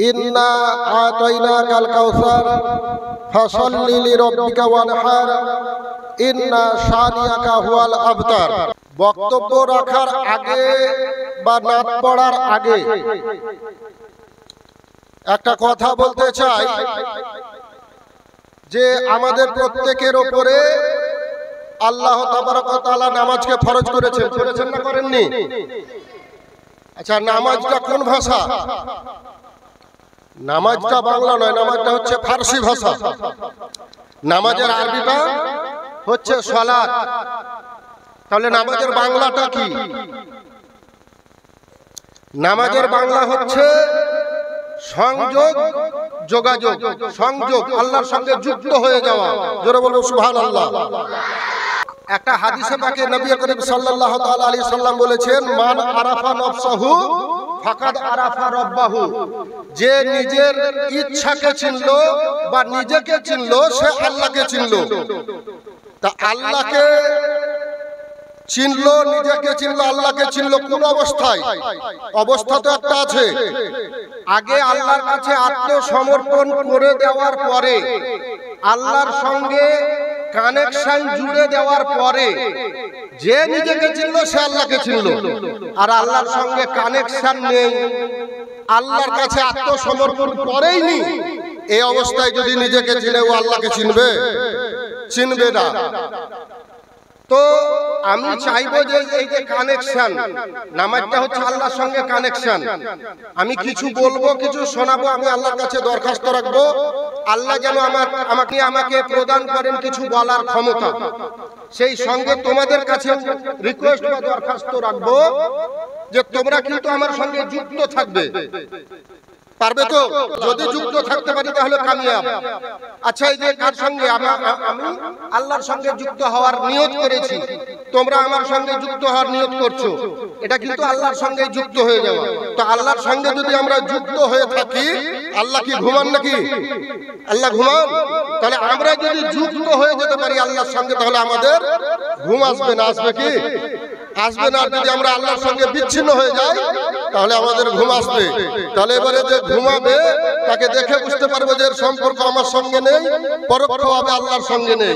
ইন্না আতাইনাকাল কাউসার ফাসাল্লি লিরাব্বিকা ওয়ানহার ইন্না শানিয়াকা হুয়াল আবতার। বক্তব্য রাখার আগে বা নাত পড়ার আগে একটা কথা বলতে চাই যে আমাদের প্রত্যেকের উপরে আল্লাহ তাবারক ওয়া তাআলা নামাজকে ফরজ করেছেন। করেছেন না করেননি? আচ্ছা, নামাজটা কোন ভাষা? নামাজটা বাংলা নয়, নামাজটা হচ্ছে ফারসি ভাষা। নামাজের আরবিটা হচ্ছে সালাত। তাহলে নামাজের বাংলাটা কি? নামাজের বাংলা হচ্ছে সংযোগ, যোগাযোগ, সংযোগ, আল্লাহর সঙ্গে যুক্ত হয়ে যাওয়া। জোরে বলুন সুবহানাল্লাহ। একটা হাদিসে পাকে নবী করিম সাল্লাল্লাহু তাআলা আলাইহি সাল্লাম বলেছেন, মান আরাফা নফসাহু ফাকাদ আরাফা রাব্বাহু। যে নিজের ইচ্ছাকে চিনলো বা নিজেকে চিনলো সে আল্লাহকে চিনলো। তা আল্লাহকে চিনলো, নিজেকে চিনলো, আল্লাহকে চিনলো কোন অবস্থায়? অবস্থা তো একটা আছে। আগে আল্লাহর কাছে আত্মসমর্পণ করে দেওয়ার পরে, আল্লাহর সঙ্গে কানেকশন জুড়ে দেওয়ার পরে যে নিজেকে চিনলো সে আল্লাহকে চিনলো। আর আল্লাহর সঙ্গে কানেকশন নেই, আল্লাহর কাছে আত্মসমর্পণ করেইনি, এই অবস্থায় যদি নিজেকে চিনে ও আল্লাহকে চিনবে? চিনবে না। তো আমি চাইবো যে এই যে কানেকশন, নামাজটা হচ্ছে আল্লাহর সঙ্গে কানেকশন। আমি কিছু বলবো, কিছু শোনাবো, আমি আল্লাহর কাছে দরখাস্ত রাখবো আল্লাহ যেন আমাকে প্রদান করেন কিছু বলার ক্ষমতা। সেই সঙ্গে তোমাদের কাছে রিকোয়েস্ট বা দরখাস্ত রাখবো যে তোমরা কিন্তু আমার সঙ্গে যুক্ত থাকবে। পারবে তো? যদি যুক্ত থাকতে পারি তাহলে কামিয়াব। আচ্ছা, এই যে কার সঙ্গে আমি আল্লাহর সঙ্গে যুক্ত হওয়ার নিয়ত করেছি, তোমরা আমার সঙ্গে যুক্ত হওয়ার নিয়ত করছো, এটা কিন্তু আল্লাহর সঙ্গে যুক্ত হয়ে যাওয়া। তো আল্লাহর সঙ্গে যদি আমরা যুক্ত হয়ে থাকি, আল্লাহ কি ঘুমান নাকি? আল্লাহ ঘুমান? তাহলে আমরা যদি যুক্ত হয়ে যেতে পারি আল্লাহর সঙ্গে, তাহলে আমাদের ঘুম আসবে না? আসবে কি? আসবে না। যদি আমরা আল্লাহর সঙ্গে বিচ্ছিন্ন হয়ে যাই তাহলে আমাদের ঘুম আসবে। তাহলে এবারে যে ঘুমাবে তাকে দেখে বুঝতে পারবো যে এর সম্পর্ক আমার সঙ্গে নেই, পরোক্ষভাবে আল্লাহর সঙ্গে নেই,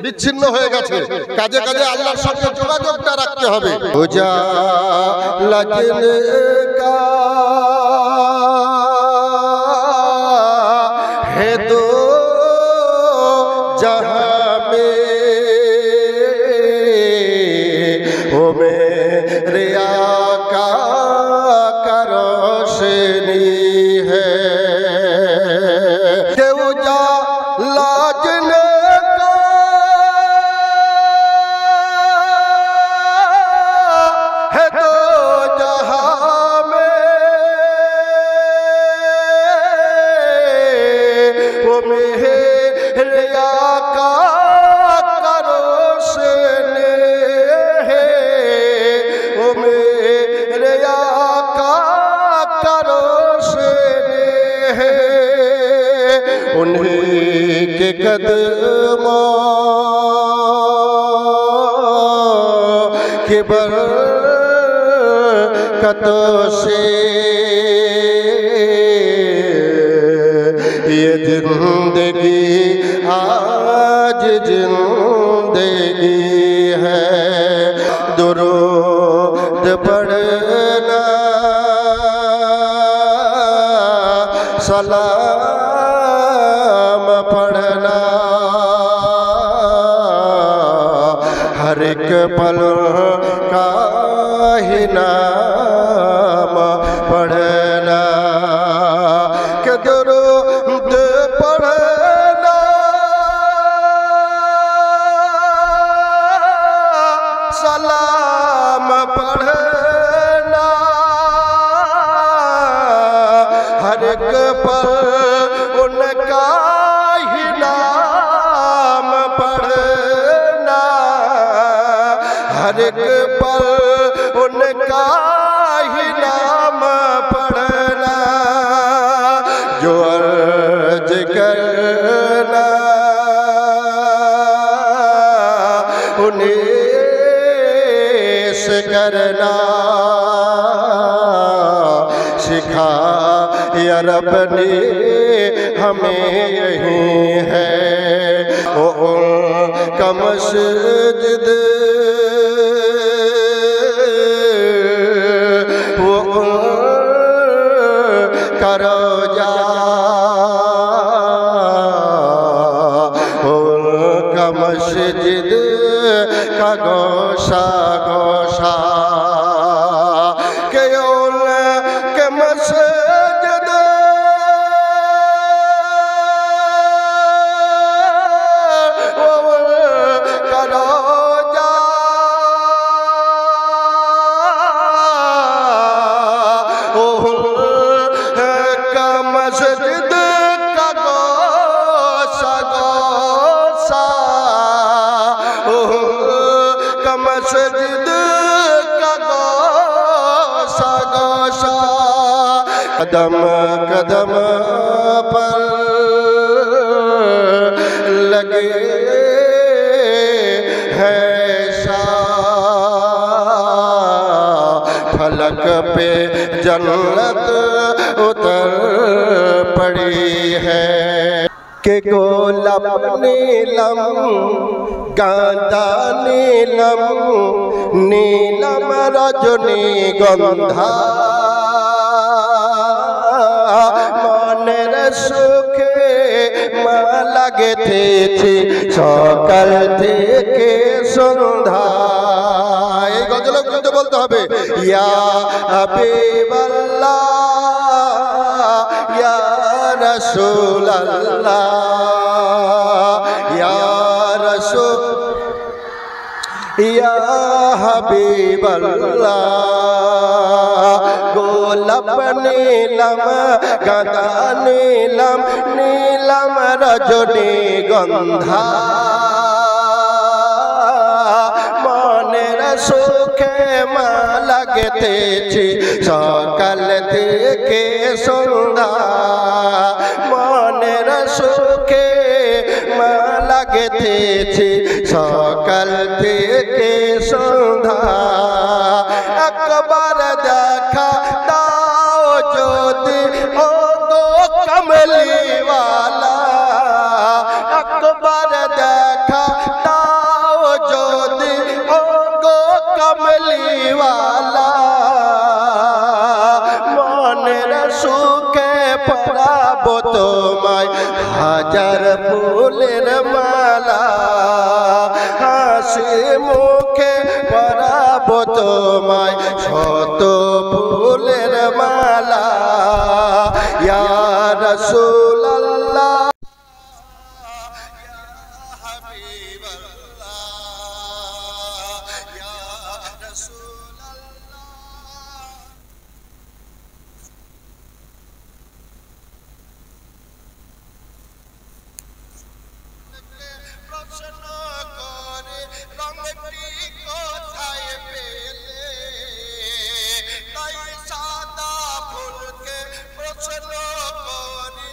বিচ্ছিন্ন হয়ে গেছে। কাজে কাজে আল্লাহর সঙ্গে যোগাযোগটা রাখতে হবে। ওজা লাগনে কা হে দো জাহাঁ মে ও মেরে আকা কা রোশনী है। के उजाला लगने का है दो जहां में, वो मेरे आका का रोशनी है, वो मेरे आका का रोशनी है। उन्हीं के कदमों की बरकतों से ये जिंदगी आज जिंदगी है। दुरूद पढ़ना, सलाम पढ़ना, हर एक पल का ही नाम पढ़ना। के दुरूद पढ़ना, सलाम पढ़ना, हर एक पल उनका ही नाम पढ़ना, हर एक पल उनका ही नाम पढ़ना। जो अर्ज करना उन्हीं से करना सिखाया तरफ ने हमें यही है उनका मस्जिद वो उनका रोजा उनका मस्जिद का गोशा गोशा के उनके मस्जिद का रोजा उनका मस्जिद का गोशा गोशा उनका मस्जिद का गोशा गोशा कदम कदम पर लगे हैं फलक पे जन्नत उतर पड़ी है के गोलाब नीलम गांधा नीलम नीलम रजनीगंधा মনের সুখে মা লাগেছে সকাল থেকে সন্ধ্যা এই গজল কিন্তু বলতে হবে ইয়া হাবিবাল্লাহ ইয়া রাসূলুল্লাহ ইয়া রাসূল ইয়া হাবিবাল্লাহ গোলাপ নীলম গাঁদা নীলম নীলম রজনীগন্ধা মনের সুখে মা লাগতেছি সকাল থেকে সন্ধ্যা মনের সুখে মা লাগতেছি সকাল থেকে সন্ধ্যা একবার দেখা দাও যদি ও গো কমলিওয়ালা একবার দেখা দাও যদি ও গো কমলিওয়ালা মনের সুখে পড়াবো তোমায় হাজার ফুলের মালা হাসি মুখে পড়াবো তোমায় শত ফুলের মালা ইয়া রাসূলুল্লাহ ইয়া হাবিবাল্লাহ ইয়া রাসূলুল্লাহ প্রশ্ন করে রঙটি কোথায় পেলে তাই সাদা ফুলকে প্রশ্ন করে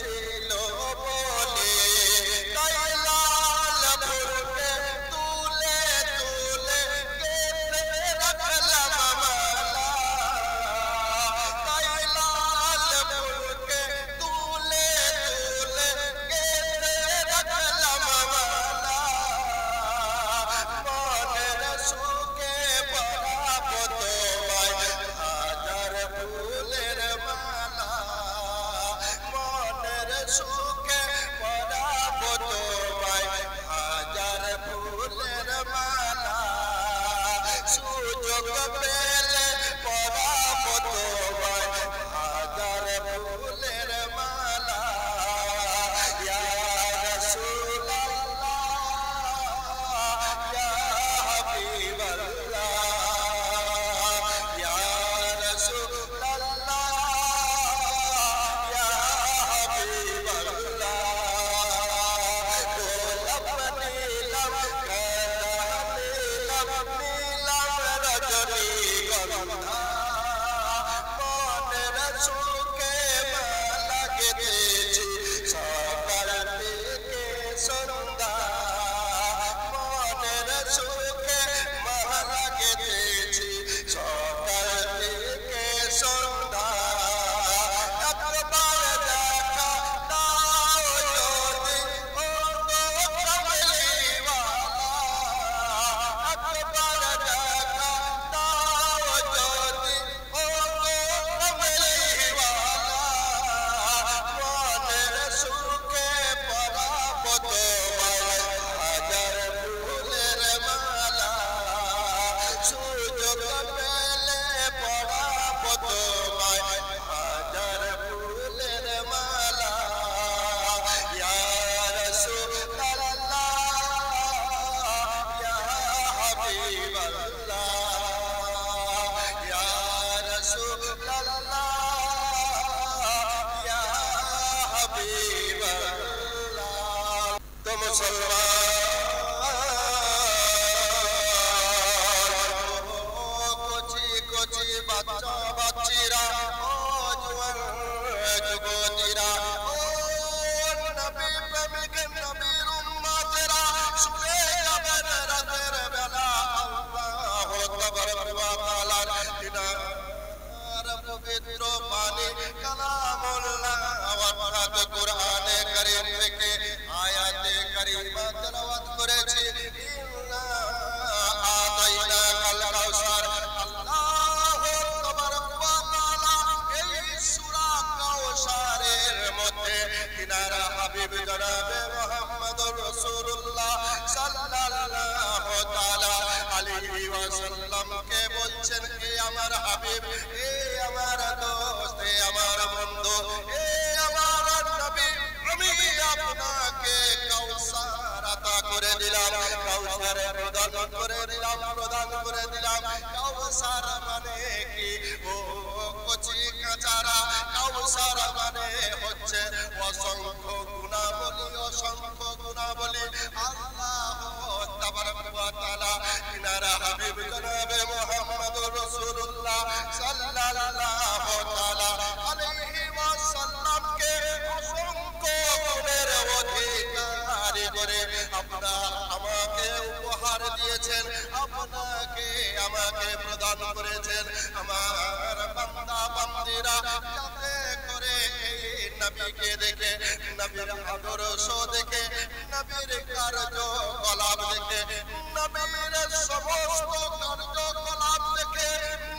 ছিল বলে তাই লাল ফুলকে তুলে তুলে গেঁথে রাখলাম মালা তাই লাল ফুলকে তুলে তুলে গেঁথে রাখলাম মালা মনের সুখে পরাবো তোমায় হাজার ফুলের মালা মনের সুখে পরাবো তোমায় হাজার ফুলের মালা সুযোগ পেলে পরাবো তোমায় হাজার ফুলের মালা ইয়া রাসূলুল্লাহ ইয়া হাবিবাল্লাহ ইয়া রাসূলুল্লাহ ইয়া হাবিবাল্লাহ গোলাপ নীলাম কাঁদা নীলাম নীলাম রজনীগন্ধা মনের সুখে মালা গেঁথেছি সকাল থেকে সন্ধ্যা মনের সুখে মালা গেঁথেছি সকাল থেকে সন্ধ্যা একবার দেখা দাও যদি ও গো কামলিওয়ালা একবার দেখা দাও যদি ও গো কামলিওয়ালা মনের সুখে পরাবো তোমায় হাজার ফুলের মালা সুযোগ পেলে পরাবো তোমায় হাজার ফুলের মালা ইয়া রাসূলুল্লাহ ইয়া হাবিবাল্লাহ ইয়া রাসূলুল্লাহ ইয়া হাবিবাল্লাহ তো মুসলমান কচি কচি বাচ্চা বাচ্চিরা ও জওয়ান যুবতীরা ও নবী প্রেমিক নবীর উম্মতেরা শুনে যাবেন রাতের বেলা আল্লাহ তাবারক ওয়া তাআলার দিনার পবিত্র বাণী কালামুল্লাহ অর্থাৎ কোরআনে কারীম থেকে আয়াতে কারিমা তেলাওয়াত করেছি ইন্না আতাইনা কাল কাউসার আল্লাহ তাবারক ওয়া তাআলা এই সূরা কাউসারের মধ্যে তিনার হাবিব জনাবে মুহাম্মদুর রাসূলুল্লাহ সাল্লাল্লাহু তাআলা আলাইহি ওয়াসাল্লামকে বলছেন কে আমার হাবিব এ আমার দোস্ত এ আমার বন্ধু এ আমার নবী আমি আপনাকে কাউসার আতা করে দিলাম কাউসার প্রদান করে দিলাম কাউসার মানে কি ও কচি কাঁচারা কাউসার মানে হচ্ছে অসংখ্য গুণাবলী আল্লাহ তাবারক ওয়া তাআলা তিনারা হাবিব জনাবে মুহাম্মদুর রাসূলুল্লাহ সাল্লাল্লাহু তাআলা আলাইহি ওয়াসাল্লামকে অসংখ্য গুণের অধিকারী করে আপনারা আমাকে উপহার দিয়েছেন আপনাকে আমাকে প্রদান করেছেন আমার বান্দা বান্দীরা যাতে করে এই নবীকে দেখে নবীর আদর্শ দেখে নবীর কার্যকলাপ দেখে নবীর সমস্ত কার্যকলাপ দেখে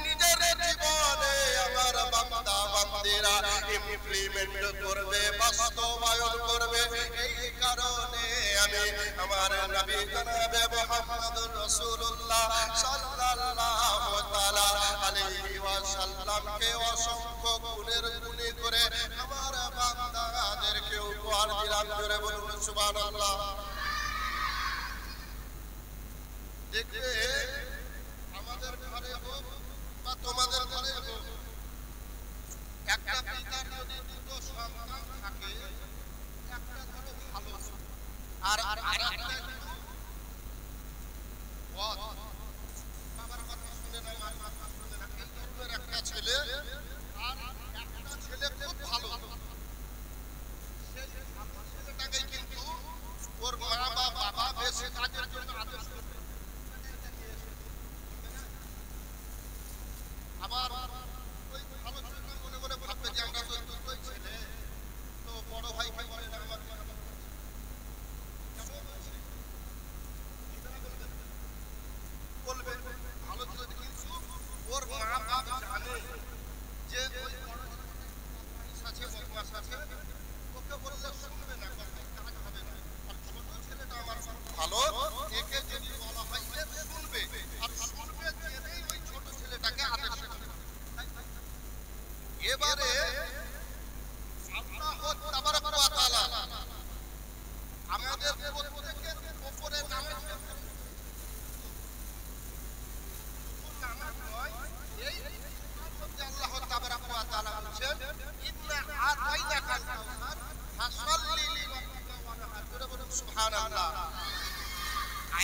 নিজের জীবনে আমার বান্দা বান্দীরা ইমপ্লিমেন্ট করবে বাস্তবায়ন করবে এই কারণে আমি আমার নবী জনাবে মুহাম্মদুর রাসূলুল্লাহ সাল্লাল্লাহু তাআলা আলাইহি ওয়াসাল্লামকে অসংখ্য গুণের গুণী করে আমার বান্দাদেরকে উপহার দিলাম জোরে বলুন সুবহানাল্লাহ দেখবে আমাদের ঘরে হোক বা তোমাদের ঘরে হোক একটা পিতার যদি দুটো সন্তান থাকে একটা ধরো ভালো আর আরেকটা বাবার কথা শুনে না মার কথা শুনে না এই ধরনের একটা ছেলে আর একটা ছেলে খুব ভালো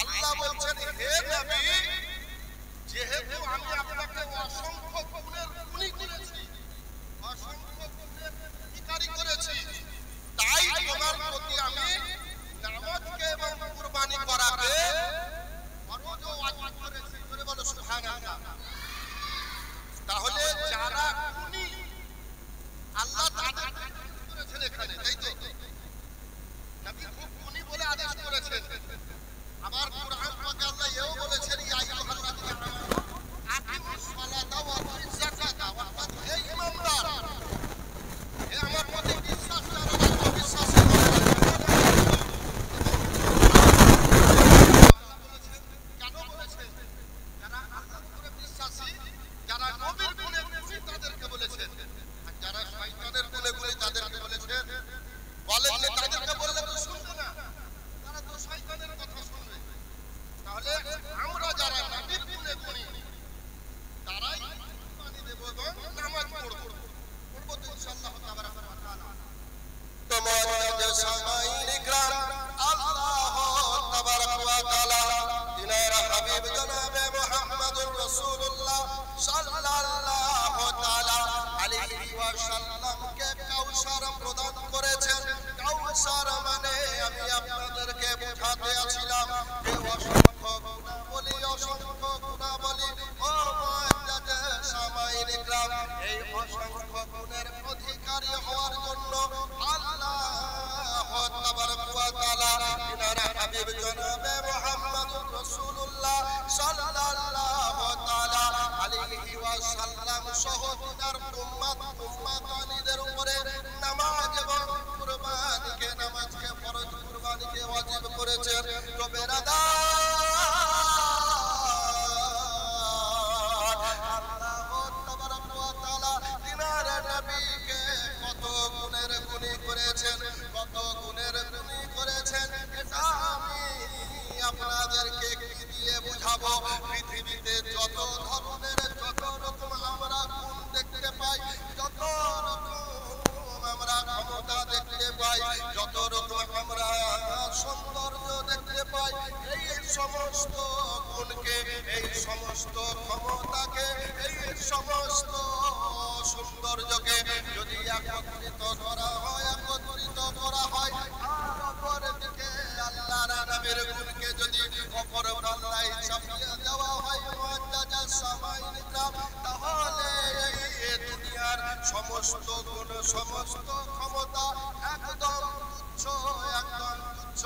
আল্লাহ বলছেন হে নবী যেহেতু আমি আপনাকে অসংখ্য গুণের গুণী করেছি, অসংখ্য গুণের অধিকারী করেছি, তাই তোমার প্রতি আমি নামাজকে এবং কুরবানি করাকে ফরজ ও ওয়াজিব করেছি। বলে বলো সুবহানাল্লাহ। তাহলে যারা গুণী আল্লাহ তাদের করেছেন এখানে, তাই তো? নবী খুব গুণী বলে আদেশ করেছেন। আবার কুরআন পাকে আল্লাহ এও বলেছেন ইয়া আইয়ুহাল্লাযীনা আমানু আকিমুস সালাতা ওয়া আতিউজ যাকাতা, অর্থাৎ হে ঈমানদার, হে আমার প্রতি বিশ্বাসী যারা বিশ্বাসী কেন বলেছেন? যারা আল্লাহর উপরে বিশ্বাসী, যারা নবীর গুণে খুশি তাদেরকে বলেছেন, আর যারা শয়তানের গুণে গুণী তাদেরকে বলেছেন। বলেন যে তাদেরকে বললে তো শুনবে না, তারা তো শয়তানের কথা শুনবে। তাহলে আমরা যারা নবীর গুণে গুণী তারাই কুরবানি দেব এবং নামাজ পড়ব তো ইনশাআল্লাহ তাবারাক ওয়া তাআলা। তোমাদের সামাইন ইকরাম আল্লাহ তাবারাক ওয়া তাআলা তিনার হাবিব জনাবে মুহাম্মদুর রাসূলুল্লাহ সাল্লাল্লাহু তাআলা আলাইহি ওয়াসাল্লামকে কাউসার প্রদান করেছেন। কাউসার মানে আমি আপনাদেরকে বোঝাতে আছিলাম যে অসংখ্য গুণাবলী, অসংখ্য গুণাবলী ও মুআজ্জাজ সামাইন ইকরাম, এই অসংখ্য গুণের অধিকারী হওয়ার জন্য আল্লাহ তাবারাক ওয়া তাআলা তিনার হাবিব জনাবে মুহাম্মদুর রাসূলুল্লাহ সাল্লাল্লাহু তাআলা আলাইহি ওয়াসাল্লাম সহ তিনার উম্মতানিদের উপরে নামাজ এবং কুরবানিকে, নামাজকে ফরজ, কুরবানিকে ওয়াজিব করেছেন। তো কত গুণের গুণী করেছেন, কত গুণের গুণী করেছেন, এটা আমি আপনাদেরকে কি দিয়ে বুঝাবো? পৃথিবীতে যত ধরনের, যত রকম আমরা গুণ দেখতে পাই, যত রকম আমরা ক্ষমতা দেখতে পাই, যত রকম আমরা সৌন্দর্য দেখতে পাই, এই সমস্ত গুণকে, এই সমস্ত ক্ষমতাকে, এই সমস্ত সৌন্দর্যকে যদি একত্রিত করা হয়, একত্রিত করা হয়, আর অপর দিকে আল্লাহর নবীর গুণকে যদি অপর পাল্লায় চাপিয়ে দেওয়া হয় মুআজ্জাজ সামাইন ইকরাম, তাহলে এই দুনিয়ার সমস্ত গুণ, সমস্ত ক্ষমতা একদম তুচ্ছ, একদম তুচ্ছ।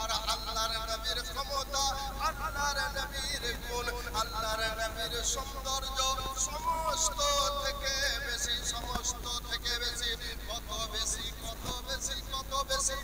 আর আল্লাহর নবীর ক্ষমতা, আল্লাহর নবীর গুণ, আল্লাহর নবীর সৌন্দর্য সমস্ত থেকে বেশি, সমস্ত থেকে বেশি, কত বেশি, কত বেশি, কত বেশি,